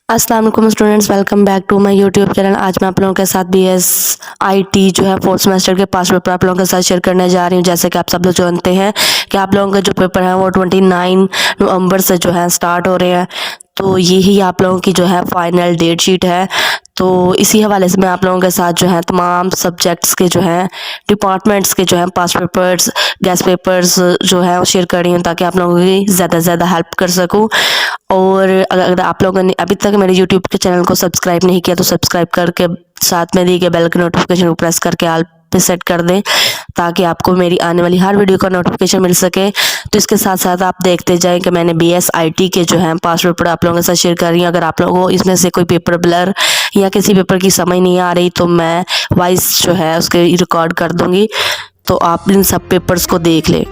अस्सलाम वालेकुम students, welcome back to my YouTube channel. आज मैं आप लोगों के साथ BSIT जो है फोर्थ सेमेस्टर के पास पेपर आप लोगों के साथ शेयर करने जा रही हूँ। जैसे कि आप सब लोग जानते हैं कि आप लोगों के जो पेपर हैं वो 29 नवंबर से जो है स्टार्ट हो रहे हैं। तो यही आप लोगों की जो है फाइनल डेट शीट है। तो इसी हवाले से मैं आप लोगों के साथ जो है तमाम सब्जेक्ट्स के जो है डिपार्टमेंट्स के जो है पास पेपर्स, गेस्ट पेपर्स जो है वो शेयर कर रही हूँ ताकि आप लोगों की ज़्यादा से ज़्यादा हेल्प कर सकूँ। और अगर आप लोगों ने अभी तक मेरे यूट्यूब के चैनल को सब्सक्राइब नहीं किया तो सब्सक्राइब करके साथ में दी गए बेल के नोटिफिकेशन को प्रेस करके ऑल पे सेट कर दें ताकि आपको मेरी आने वाली हर वीडियो का नोटिफिकेशन मिल सके। तो इसके साथ साथ आप देखते जाएं कि मैंने BSIT के जो है पास पेपर आप लोगों के साथ शेयर कर रही हूँ। अगर आप लोगों को इसमें से कोई पेपर ब्लर या किसी पेपर की समझ नहीं आ रही तो मैं वॉइस जो है उसके रिकॉर्ड कर दूंगी, तो आप इन सब पेपर्स को देख लें।